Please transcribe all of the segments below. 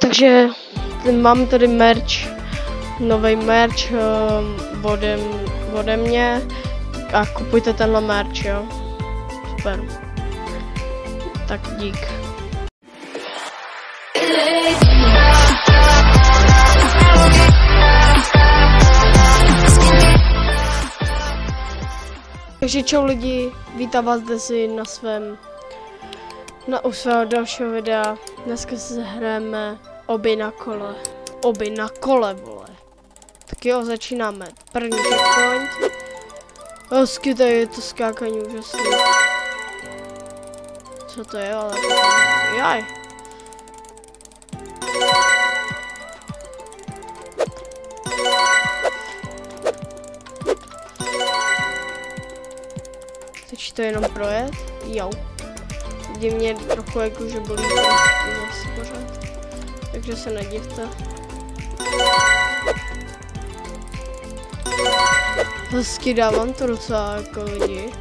Takže mám tady merch, nový merch ode mě a kupujte tenhle merch, jo. Super. Tak dík. Takže čau lidi, vítám vás dnes u svého dalšího videa. Dneska se hrajeme oby na kole, vole. Tak jo, začínáme. První checkpoint. Hezky, tady je to skákání úžasný. Co to je, ale jaj. Stačí to jenom projet? Jo. Vidím mě trochu jako, že bolí asi pořád. Takže se nedivte. Hezky, dávám to docela jako lidi.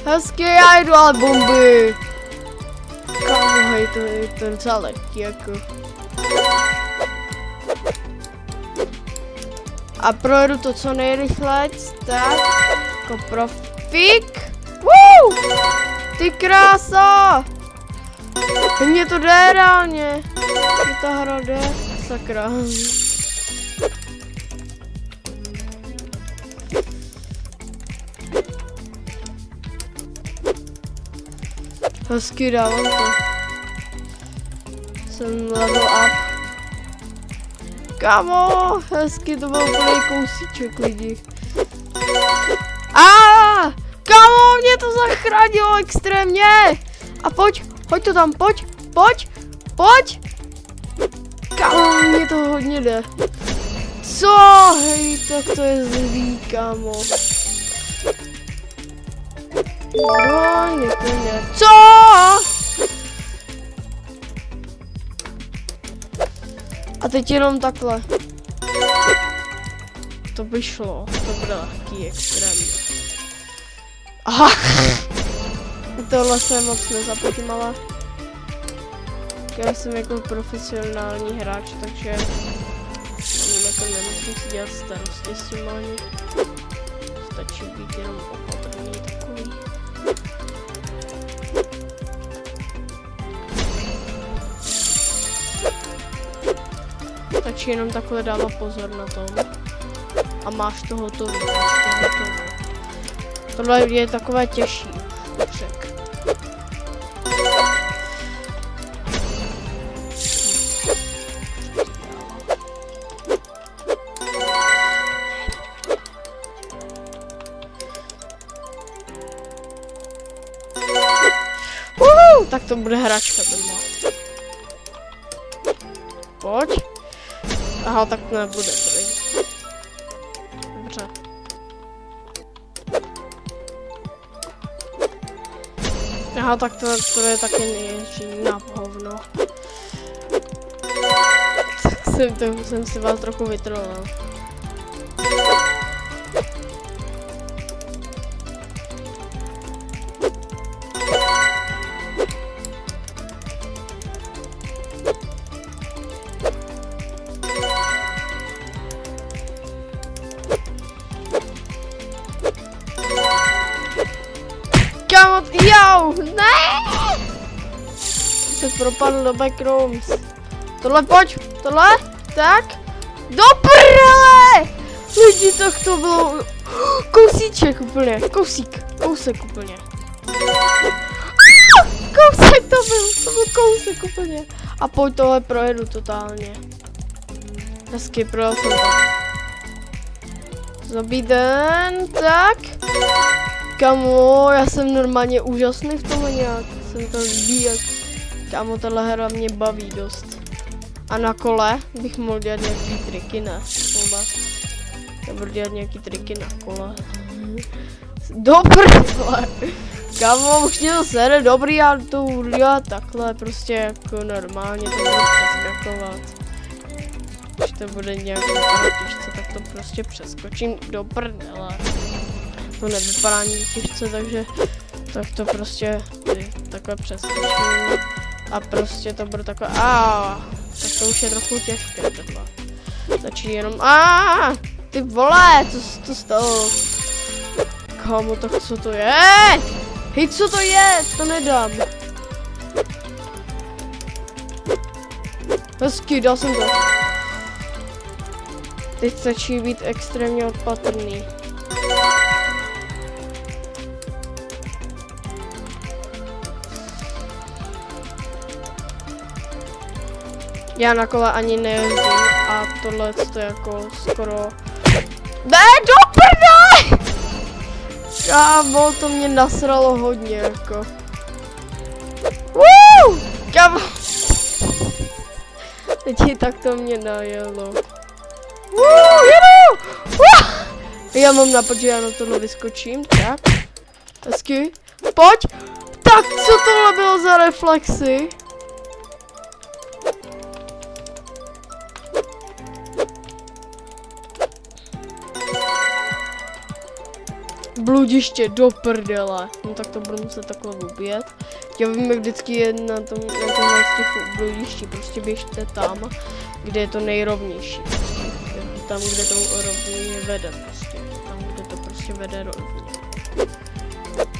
Hezky, já jdu, ale bomby. Kámo, hej, to je docela lehký jako. A projedu to co nejrychleji, tak, jako profík. Ty krása! Mně to jde reálně. Mně ta hra jde, sakra. Hezky, dávám to. Jsem level up. Kámo, hezky, to byl úplný kousíček lidi. Kámo, mě to zachránilo extrémně. A pojď to tam, pojď. Kámo, mě to hodně jde. Co? Hej, tak to je zlý, kámo. Co? A teď jenom takhle. To by šlo, to bude lehký extrémně. Aha! Tohle se moc nezapotím, ale já jsem jako profesionální hráč, takže jako nemusím si dělat starosti s tím ani. Stačí být jenom opatrný takový. Stačí jenom takhle dávat pozor na tom. A máš to hotový. Tohle je takové těžší. Však. Tak to bude hračka tenhle. Pojď. Aha, tak to nebude tady. Dobře. Aha, tak to je taky neježí na hovno. Tak jsem si vás trochu vytrolil. Jo, ne! Se propadl do backrooms. Tohle pojď, tohle, tak. Do prdele! Lidi, tak to bylo kousíček úplně, kousek úplně. Kousek to byl kousek úplně. A pojď tohle projedu totálně. Hezky, projel jsem to. Dobrý den, tak. Kamo, já jsem normálně úžasný v tomhle nějak, jsem to líbí, jak kámo, tahle hra mě baví dost. A na kole bych mohl dělat nějaký triky, ne, já budu dělat nějaký triky na kole. Dobrý, kámo, už mě to sere, dobrý, já to budu dělat takhle, prostě jako normálně to budu přeskakovat. Když to bude nějak těžce, tak to prostě přeskočím do prdele. To nevypadá nic těžce, takže Tak to prostě takhle přeskočím. A prostě to bude takové. Tak to už je trochu těžké tohle. Stačí jenom. Ty vole, co se to stalo? Kámo, tak co to je? Hej, co to je? To nedám. Hezky, dal jsem to. Teď stačí být extrémně opatrný. Já na kole ani nejezdím a tohle to jako skoro... Ne, do prdele! Kámo, to mě nasralo hodně jako. Kámo! Teď tak to mě najelo. Jedu! Já mám napad, že já na tohle vyskočím, tak. Hezky. Pojď! Tak, co tohle bylo za reflexy? Bludiště do prdele. No tak to budu muset takhle ubět. Já vím, jak vždycky je na tom těch bludišti. Prostě běžte tam, kde je to nejrovnější. Prostě. Tam, kde to rovně vede. Prostě. Tam, kde to prostě vede rovně.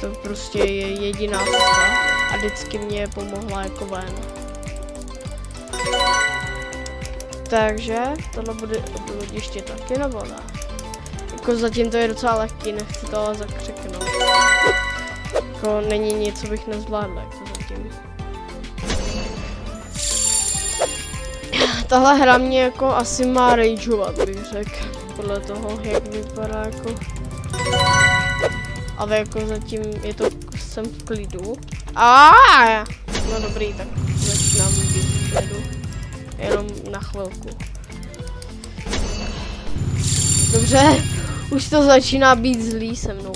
To prostě je jediná cesta. A vždycky mě pomohla jako ven. Takže tohle bude bludiště taky, nebo ne? Jako zatím to je docela lehký, nechci to ale zakřiknout. Jako není nic, co bych nezvládla, jako zatím. Tahle hra mě jako asi má rageovat, bych řekl. Podle toho, jak vypadá jako. Ale jako zatím je to, jsem v klidu. No dobrý, tak začínám být v klidu. Jenom na chvilku. Dobře. Už to začíná být zlý se mnou.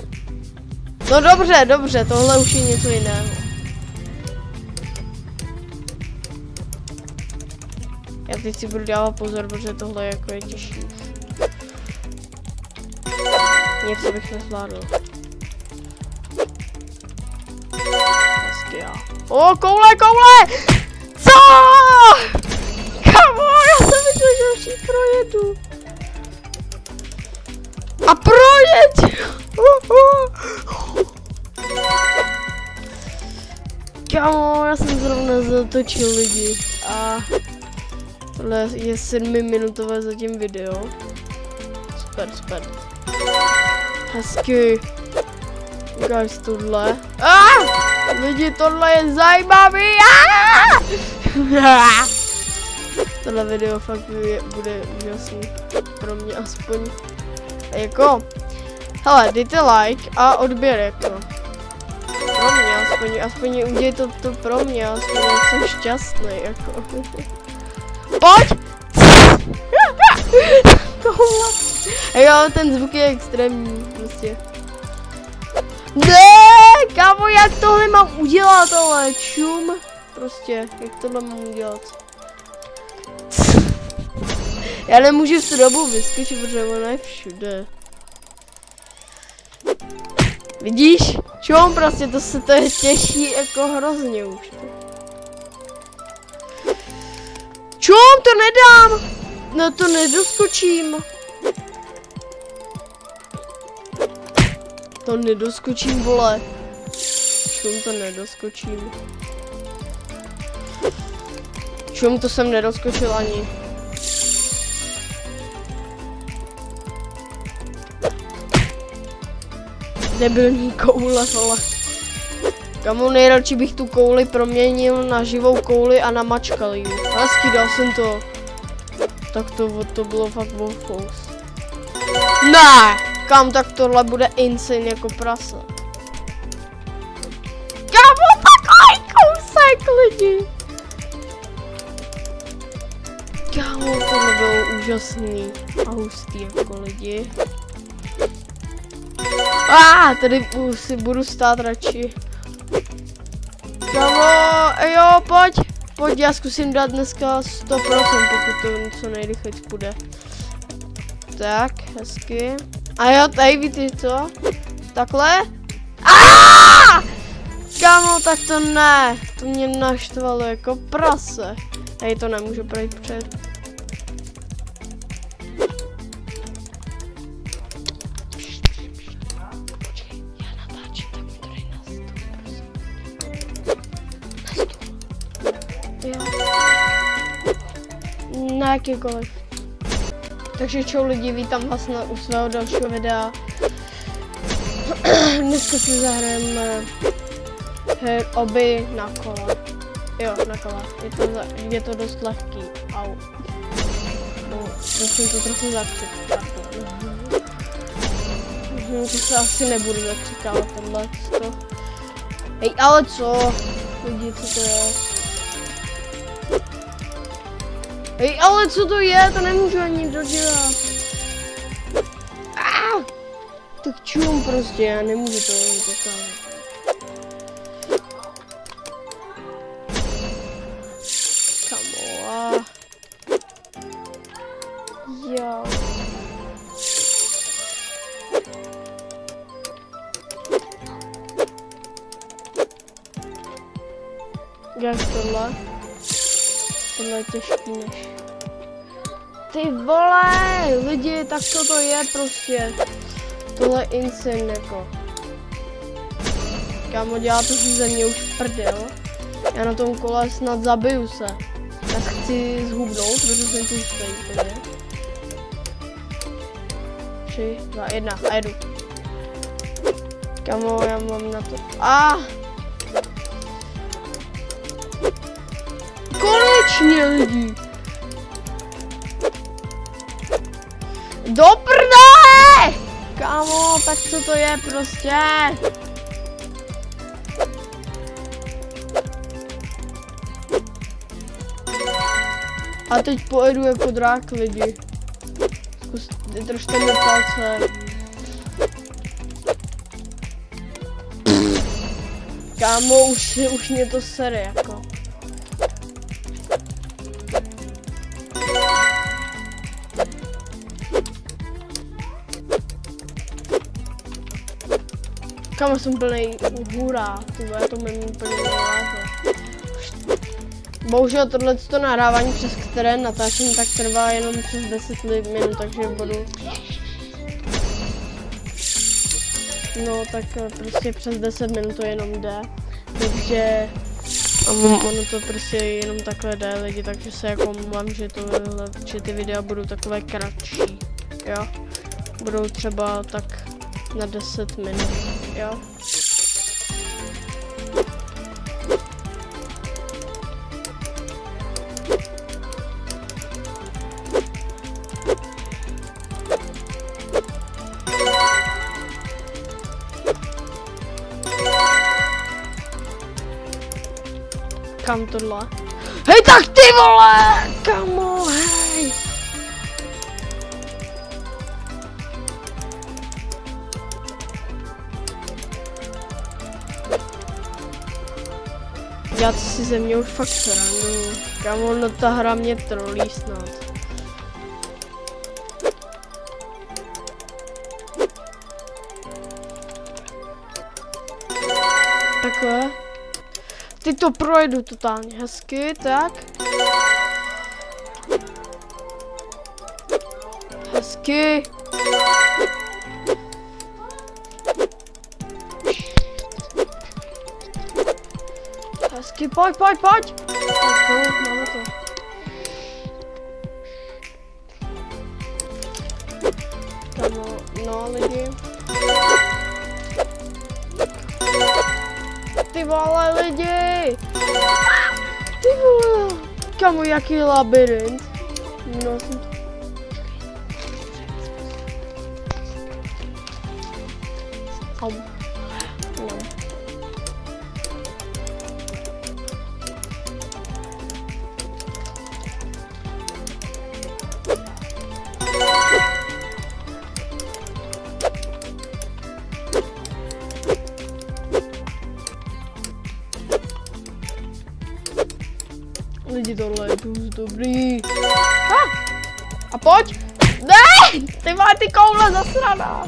No dobře, tohle už je něco jiného. Já teď si budu dávat pozor, protože tohle jako je těžší. Něco bych nezvládl. Hezky já. Koule! Co? Kamo, já jsem myslel, že už ji projedu. A projeď! Kámo, já jsem zrovna zatočil lidi a tohle je 7minutové zatím video. Super. Hezky. Guys, tohle. Lidi, tohle je zajímavý. Tohle video fakt bude úžasný. Pro mě aspoň. Jako, hele, dejte like a odběr, jako. Pro mě, aspoň udělej to pro mě, aspoň jak jsem šťastný, jako. Pojď! Jo, ten zvuk je extrémní, prostě. Ne, kámo, jak tohle mám udělat, ale čum. Prostě, jak tohle mám udělat. Já nemůžu v tu dobu vyskočit, protože ona je všude. Vidíš? Čum, prostě to je těžší jako hrozně už. Čum, to nedám! No to nedoskočím. To nedoskočím, vole. Čum, to nedoskočím. Čum, to jsem nedoskočil ani. Debilní koule, vole. Kamu, nejradši bych tu kouli proměnil na živou kouli a namačkal ji. Hezky, dal jsem to. Tak to bylo fakt wolfous. Ne! Kam, tak tohle bude insane jako prase. Kamu, takový kousek, lidi. Kamu, tohle bylo úžasný a hustý jako lidi. Tady si budu stát radši. Kamo, jo, pojď, já zkusím dát dneska 100%, pokud to co nejrychleji půjde. Tak, hezky. A jo, tady víte co? Takhle. Kámo, tak to ne. To mě naštvalo jako prase. Hej, to nemůžu projít před. Počkej, já natáčím, tak mi to dej na stůl, prosím. Na stůl. Jo. Na jakýkoliv. Takže čau lidi, vítám vás u svého dalšího videa. Dneska si zahrajeme oby na kola. Jo, na kola. Je to dost lehký. Au. No, musím to trochu zakřikat. To se asi nebudu zakřikávat tenhle. Hej, ale co? Lidi, co to je? Hej, ale co to je? To nemůžu ani dodělat. Tak čum prostě, já nemůžu to dokázat. Kamo, jo. Jak tohle? Tohle je těžký než. Ty vole, lidi, tak co to je prostě? Tohle je insane jako. Kámo, dělá to si ze mě už prdel. Já na tom kole snad zabiju se. Já se chci zhubnout, protože jsem tu stejný, tady. 3, 2, 1 a jedu. Kámo, já mám na to. Konečně lidi! Do prdele! Kámo, tak co to je prostě? A teď pojedu jako drák lidi. Držte mi palce. Kámo, už mě to sere jako. Kámo, jsem plnej hurá, já to mám úplně neláze. Bohužel tohleto nahrávání, přes které natáčím, tak trvá jenom přes 10 minut, takže budu... No tak prostě přes 10 minut to jenom jde, takže... Ono to prostě jenom takhle jde lidi, takže se jako omlouvám, že ty videa budou takové kratší, jo? Budou třeba tak na 10 minut, jo? Kam tohle? Hej, tak ty vole! Kamo, hej! Já si ze mě už fakt srandu. Kamo, no ta hra mě trolí snad. Takhle. Teď to projdu totálně hezky, tak. Hezky. Hezky, pojď. Máme to. Kamo, no lidi. Ty vole lidi! Ty vole! Kamo, jaký labirint? No, jsem to... Au. No. Lidi, tohle je dost dobrý. A pojď! Ne! Ty má ty koule zasraná!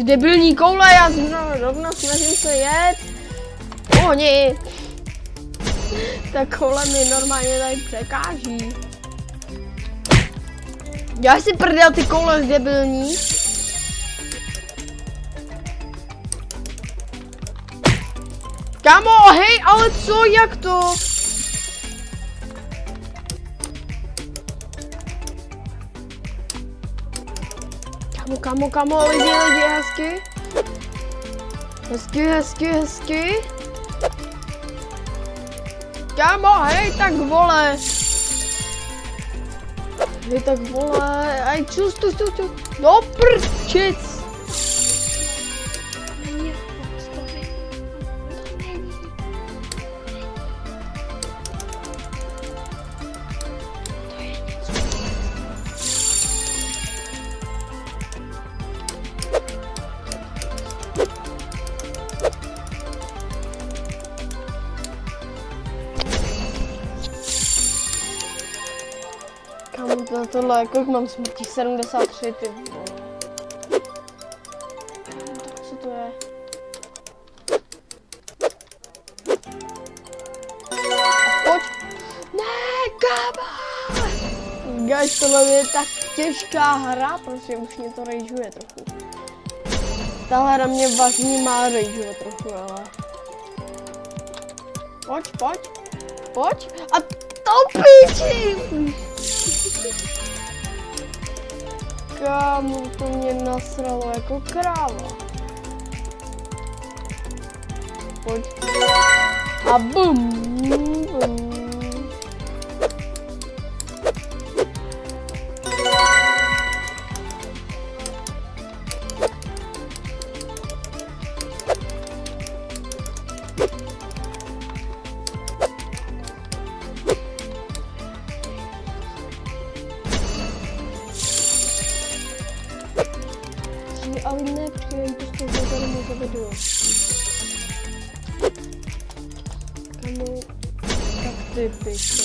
Ty debilní koule, já rovno snažím se jet. Oni. Ta koule mi normálně tady překáží. Já si prdel ty koule debilní. Kámo, hej, ale co, jak to? Kamo, lidi, hezky. Hezky. Kámo, hej, tak vole. Aj, čus. Do prčic. Na tohle, kolik mám smrtí? 73, ty vole. Co to je? Pojď! Ne, kámo! Guys, tohle je tak těžká hra, prostě už mě to rageuje trochu. Ta hra mě vážně má rageuje trochu, ale... Pojď! A to píči! Kámo, to mě nasralo jako kráva. Pojď. A bum. Ale ne, počkej, to tady můžu video. Kamu, tak ty pičo.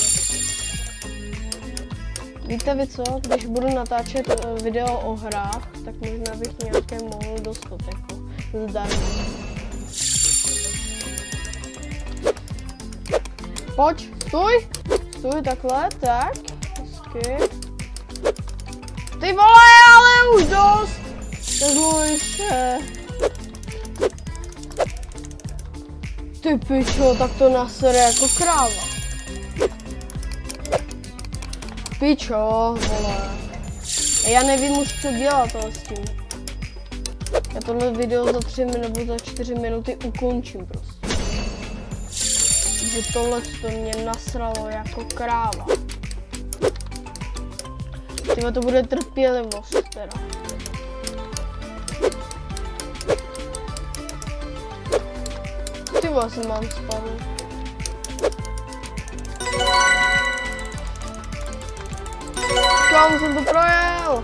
Víte vy co, když budu natáčet video o hrách, tak možná bych nějaké mohl dostat jako zdarma. Pojď, stůj takhle, tak, hezky. Ty vole, ale už dost! Nezmluvíše. Ty pičo, tak to nasere jako kráva. Pičo, vole. Já nevím už co dělat s tím. Já tohle video za 3 nebo za 4 minuty ukončím prostě. Že tohle to mě nasralo jako kráva. Tyhle to bude trpělivost teda. Ty vlastně mám spadnout. Kam jsem to projel?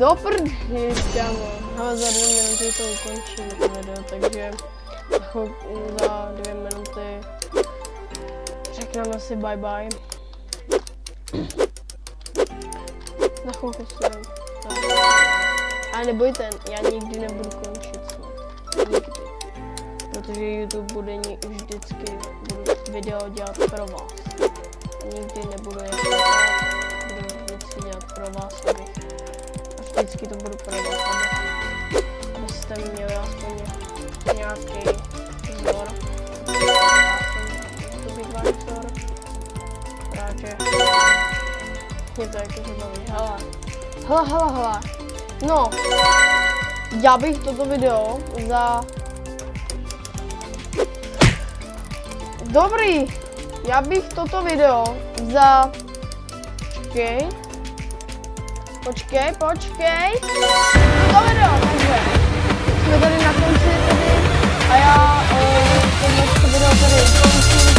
Do prdě, kámo. Ale za 2 minuty to ukončím to video, takže za 2 minuty řekneme si bye bye. Za chvilku se. A nebojte, já nikdy nebudu končit snad. Nikdy. Protože YouTube bude vždycky video dělat pro vás. Nikdy nebudu vždycky dělat pro vás. Vždycky to budu pro vás, abyste měli aspoň nějaký vzor. To být váš vzor. Takže mě to jakože baví. Hele. No, já bych toto video za... Dobrý, já bych toto video za... Počkej. To video, takže jsme tady na konci a já to video tady končím.